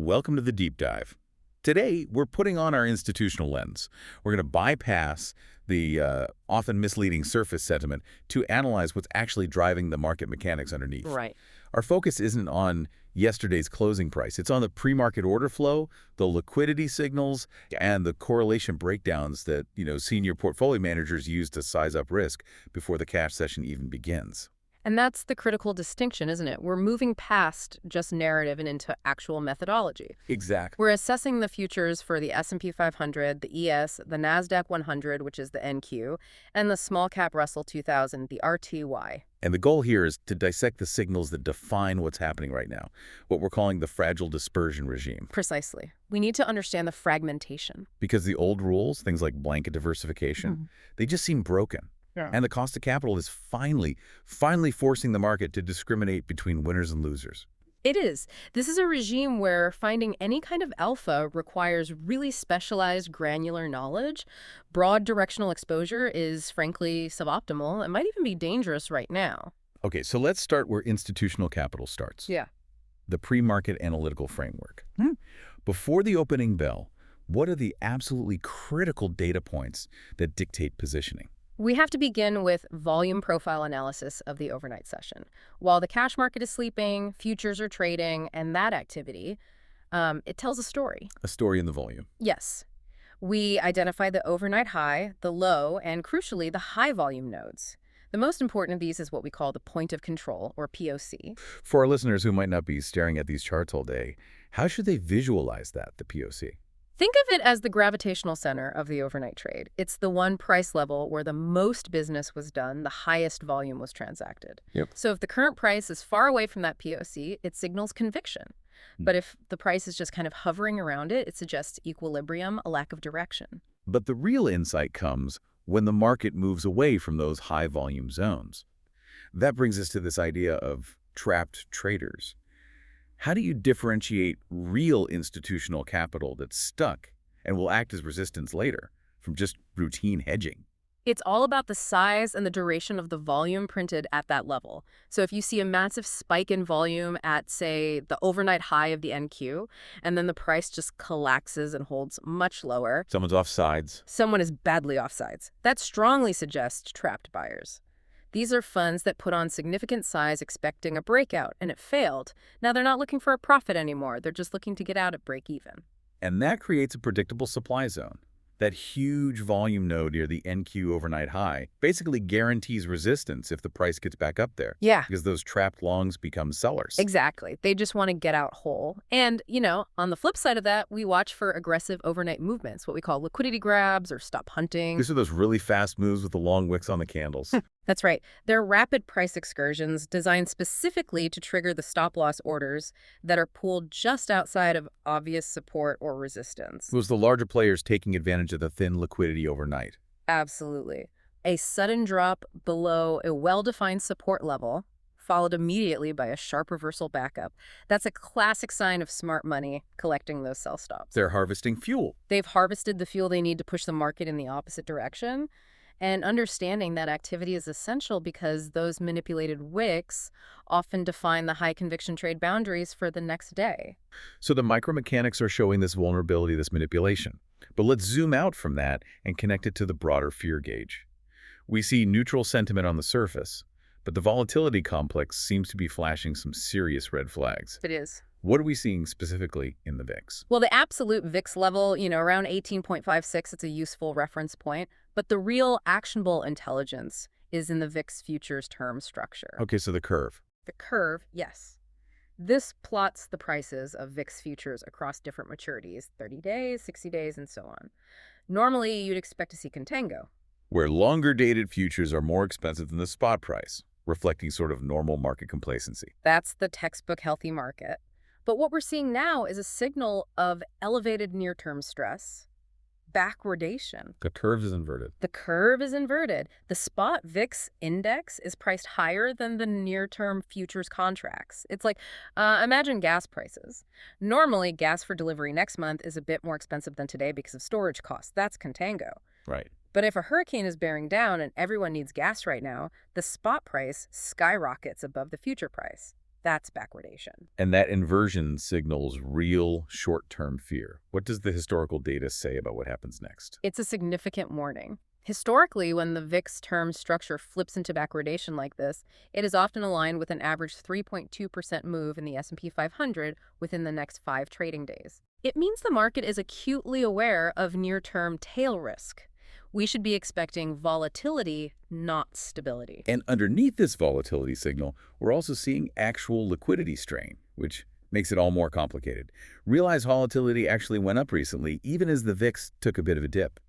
Welcome to the deep dive. Today, we're putting on our institutional lens. We're going to bypass the often misleading surface sentiment to analyze what's actually driving the market mechanics underneath. Right. Our focus isn't on yesterday's closing price. It's on the pre-market order flow, the liquidity signals, and the correlation breakdowns that, senior portfolio managers use to size up risk before the cash session even begins. And that's the critical distinction, isn't it? We're moving past just narrative and into actual methodology. Exactly. We're assessing the futures for the S&P 500, the ES, the NASDAQ 100, which is the NQ, and the small cap Russell 2000, the RTY. And the goal here is to dissect the signals that define what's happening right now, what we're calling the fragile dispersion regime. Precisely. We need to understand the fragmentation. Because the old rules, things like blanket diversification, they just seem broken. Yeah. And the cost of capital is finally forcing the market to discriminate between winners and losers. It is. This is a regime where finding any kind of alpha requires really specialized granular knowledge. Broad directional exposure is, frankly, suboptimal. It might even be dangerous right now. Okay, so let's start where institutional capital starts. Yeah. The pre-market analytical framework. Before the opening bell, what are the absolutely critical data points that dictate positioning? We have to begin with volume profile analysis of the overnight session. While the cash market is sleeping, futures are trading, and that activity, it tells a story. A story in the volume. Yes. We identify the overnight high, the low, and crucially, the high volume nodes. The most important of these is what we call the point of control, or POC. For our listeners who might not be staring at these charts all day, how should they visualize that, the POC? Think of it as the gravitational center of the overnight trade. It's the one price level where the most business was done, the highest volume was transacted. Yep. So if the current price is far away from that POC, it signals conviction. But if the price is just kind of hovering around it, it suggests equilibrium, a lack of direction. But the real insight comes when the market moves away from those high volume zones. That brings us to this idea of trapped traders. How do you differentiate real institutional capital that's stuck and will act as resistance later from just routine hedging? It's all about the size and the duration of the volume printed at that level. So if you see a massive spike in volume at, say, the overnight high of the NQ, and then the price just collapses and holds much lower, Someone's off sides. someone is badly offsides. That strongly suggests trapped buyers. These are funds that put on significant size expecting a breakout, and it failed. Now they're not looking for a profit anymore. They're just looking to get out at break even. And that creates a predictable supply zone. That huge volume node near the NQ overnight high basically guarantees resistance if the price gets back up there. Yeah. Because those trapped longs become sellers. Exactly. They just want to get out whole. And, on the flip side of that, we watch for aggressive overnight movements, what we call liquidity grabs or stop hunting. These are those really fast moves with the long wicks on the candles. That's right. They're rapid price excursions designed specifically to trigger the stop-loss orders that are pulled just outside of obvious support or resistance. It was the larger players taking advantage of the thin liquidity overnight. Absolutely. A sudden drop below a well-defined support level, followed immediately by a sharp reversal back up. That's a classic sign of smart money collecting those sell stops. They're harvesting fuel. They've harvested the fuel they need to push the market in the opposite direction. And understanding that activity is essential because those manipulated wicks often define the high conviction trade boundaries for the next day. So the micromechanics are showing this vulnerability, this manipulation. But let's zoom out from that and connect it to the broader fear gauge. We see neutral sentiment on the surface, but the volatility complex seems to be flashing some serious red flags. It is. What are we seeing specifically in the VIX? Well, the absolute VIX level, around 18.56, it's a useful reference point. But the real actionable intelligence is in the VIX futures term structure. Okay, so the curve. The curve, yes. This plots the prices of VIX futures across different maturities, 30 days, 60 days, and so on. Normally, you'd expect to see Contango, Where longer-dated futures are more expensive than the spot price, reflecting sort of normal market complacency. That's the textbook healthy market. But what we're seeing now is a signal of elevated near-term stress, backwardation. The curve is inverted. The curve is inverted. The spot VIX index is priced higher than the near-term futures contracts. It's like, imagine gas prices. Normally, gas for delivery next month is a bit more expensive than today because of storage costs. That's Contango. Right. But if a hurricane is bearing down and everyone needs gas right now, the spot price skyrockets above the future price. That's backwardation. And that inversion signals real short-term fear. What does the historical data say about what happens next? It's a significant warning. Historically, when the VIX term structure flips into backwardation like this, it is often aligned with an average 3.2% move in the S&P 500 within the next 5 trading days. It means the market is acutely aware of near-term tail risk. We should be expecting volatility, not stability. And underneath this volatility signal, we're also seeing actual liquidity strain, which makes it all more complicated. Realize volatility actually went up recently, even as the VIX took a bit of a dip.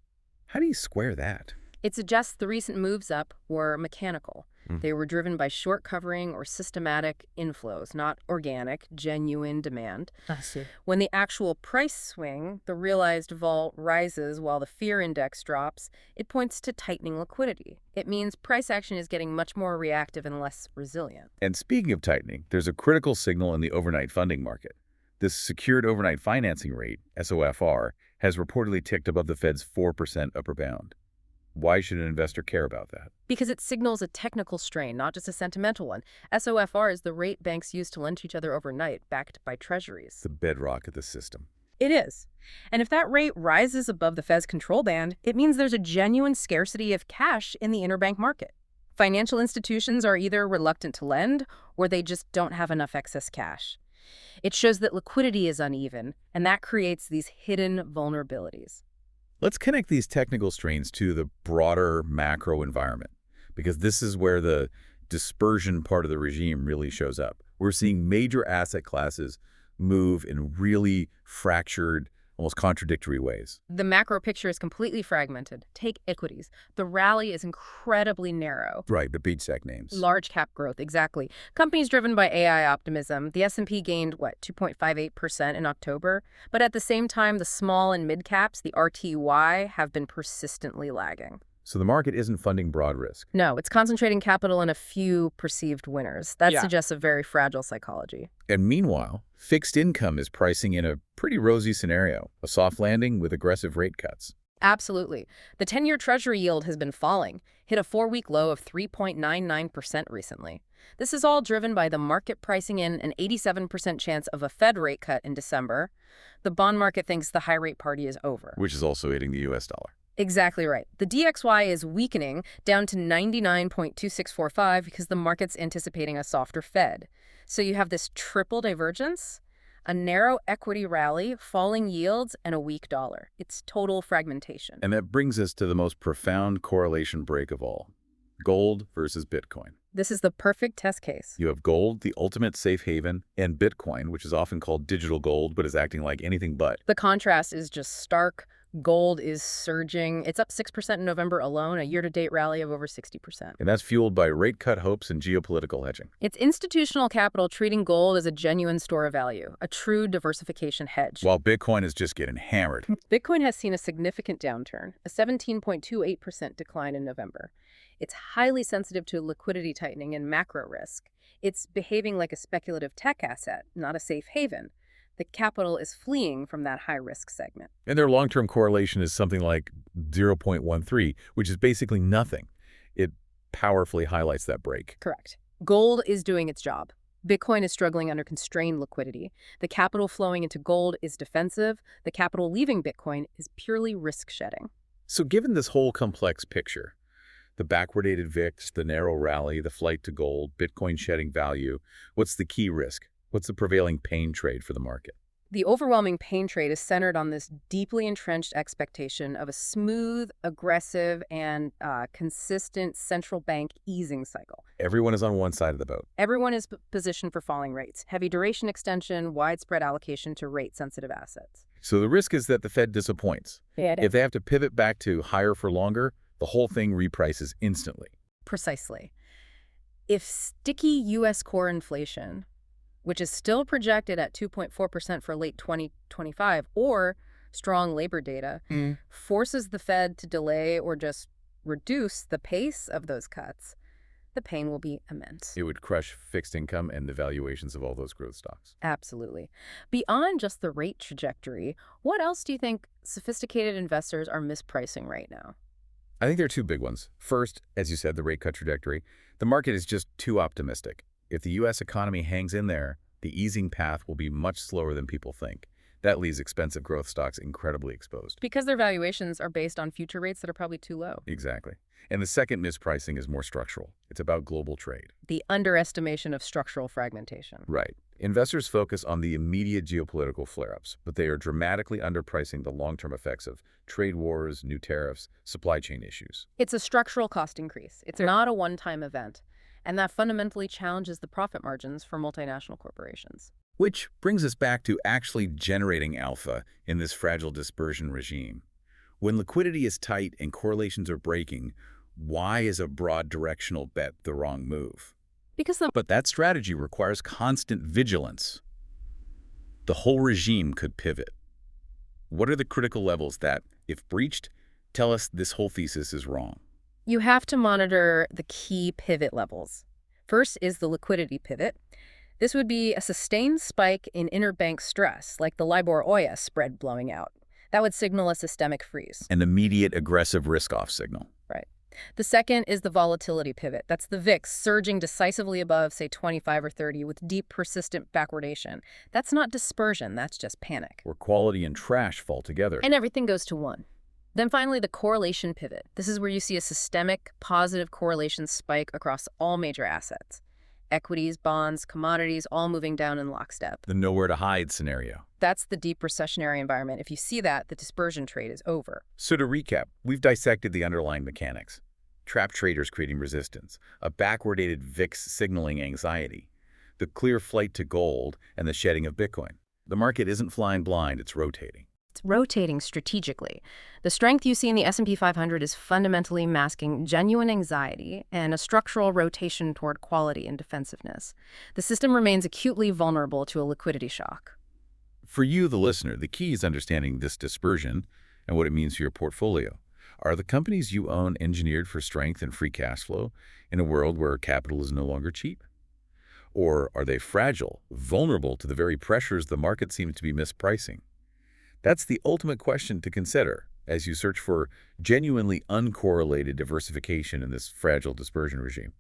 How do you square that? It suggests the recent moves up were mechanical. They were driven by short covering or systematic inflows, not organic, genuine demand. I see. When the actual price swing, the realized vol rises while the fear index drops, it points to tightening liquidity. It means price action is getting much more reactive and less resilient. And speaking of tightening, there's a critical signal in the overnight funding market. This secured overnight financing rate, SOFR, has reportedly ticked above the Fed's 4% upper bound. Why should an investor care about that? Because it signals a technical strain, not just a sentimental one. SOFR is the rate banks use to lend to each other overnight, backed by treasuries. The bedrock of the system. It is. And if that rate rises above the Fed's control band, it means there's a genuine scarcity of cash in the interbank market. Financial institutions are either reluctant to lend, or they just don't have enough excess cash. It shows that liquidity is uneven, and that creates these hidden vulnerabilities. Let's connect these technical strains to the broader macro environment, because this is where the dispersion part of the regime really shows up. We're seeing major asset classes move in really fractured, almost contradictory ways. The macro picture is completely fragmented. Take equities. The rally is incredibly narrow. Right, the beach sec names. Large cap growth, exactly. Companies driven by AI optimism. The S&P gained, 2.58% in October? But at the same time, the small and mid caps, the RTY, have been persistently lagging. So the market isn't funding broad risk. No, it's concentrating capital in a few perceived winners. That suggests a very fragile psychology. And meanwhile, fixed income is pricing in a pretty rosy scenario, a soft landing with aggressive rate cuts. Absolutely. The 10-year Treasury yield has been falling, hit a 4-week low of 3.99% recently. This is all driven by the market pricing in an 87% chance of a Fed rate cut in December. The bond market thinks the high-rate party is over. Which is also hitting the U.S. dollar. Exactly right. The DXY is weakening down to 99.2645 because the market's anticipating a softer Fed. So you have this triple divergence, a narrow equity rally, falling yields, and a weak dollar. It's total fragmentation. And that brings us to the most profound correlation break of all. Gold versus Bitcoin. This is the perfect test case. You have gold, the ultimate safe haven, and Bitcoin, which is often called digital gold, but is acting like anything but. The contrast is just stark. Gold is surging. It's up 6% in November alone, a year-to-date rally of over 60%. And that's fueled by rate cut hopes and geopolitical hedging. It's institutional capital treating gold as a genuine store of value, a true diversification hedge. While Bitcoin is just getting hammered. Bitcoin has seen a significant downturn, a 17.28% decline in November. It's highly sensitive to liquidity tightening and macro risk. It's behaving like a speculative tech asset, not a safe haven. The capital is fleeing from that high-risk segment. And their long-term correlation is something like 0.13, which is basically nothing. It powerfully highlights that break. Correct. Gold is doing its job. Bitcoin is struggling under constrained liquidity. The capital flowing into gold is defensive. The capital leaving Bitcoin is purely risk-shedding. So given this whole complex picture, the backwardated VIX, the narrow rally, the flight to gold, Bitcoin shedding value, what's the key risk? What's the prevailing pain trade for the market? The overwhelming pain trade is centered on this deeply entrenched expectation of a smooth, aggressive, and consistent central bank easing cycle. Everyone is on one side of the boat. Everyone is positioned for falling rates, heavy duration extension, widespread allocation to rate-sensitive assets. So the risk is that the Fed disappoints. Yeah, If they have to pivot back to higher for longer, the whole thing reprices instantly. Precisely. If sticky U.S. core inflation, which is still projected at 2.4% for late 2025, or strong labor data, forces the Fed to delay or just reduce the pace of those cuts, the pain will be immense. It would crush fixed income and the valuations of all those growth stocks. Absolutely. Beyond just the rate trajectory, what else do you think sophisticated investors are mispricing right now? I think there are two big ones. First, as you said, the rate cut trajectory. The market is just too optimistic. If the U.S. economy hangs in there, the easing path will be much slower than people think. That leaves expensive growth stocks incredibly exposed. Because their valuations are based on future rates that are probably too low. Exactly. And the second mispricing is more structural. It's about global trade. The underestimation of structural fragmentation. Right. Investors focus on the immediate geopolitical flare-ups, but they are dramatically underpricing the long-term effects of trade wars, new tariffs, supply chain issues. It's a structural cost increase. It's not a one-time event. And that fundamentally challenges the profit margins for multinational corporations. Which brings us back to actually generating alpha in this fragile dispersion regime. When liquidity is tight and correlations are breaking, why is a broad directional bet the wrong move? But that strategy requires constant vigilance. The whole regime could pivot. What are the critical levels that, if breached, tell us this whole thesis is wrong? You have to monitor the key pivot levels. First is the liquidity pivot. This would be a sustained spike in interbank stress, like the LIBOR-OIA spread blowing out. That would signal a systemic freeze. An immediate aggressive risk-off signal. Right. The second is the volatility pivot. That's the VIX surging decisively above, say, 25 or 30 with deep, persistent backwardation. That's not dispersion, that's just panic. Where quality and trash fall together. And everything goes to one. Then finally, the correlation pivot. This is where you see a systemic, positive correlation spike across all major assets. Equities, bonds, commodities, all moving down in lockstep. The nowhere-to-hide scenario. That's the deep recessionary environment. If you see that, the dispersion trade is over. So to recap, we've dissected the underlying mechanics. Trap traders creating resistance, a backwardated VIX signaling anxiety, the clear flight to gold, and the shedding of Bitcoin. The market isn't flying blind, it's rotating. It's rotating strategically. The strength you see in the S&P 500 is fundamentally masking genuine anxiety and a structural rotation toward quality and defensiveness. The system remains acutely vulnerable to a liquidity shock. For you, the listener, the key is understanding this dispersion and what it means for your portfolio. Are the companies you own engineered for strength and free cash flow in a world where capital is no longer cheap? Or are they fragile, vulnerable to the very pressures the market seems to be mispricing? That's the ultimate question to consider as you search for genuinely uncorrelated diversification in this fragile dispersion regime.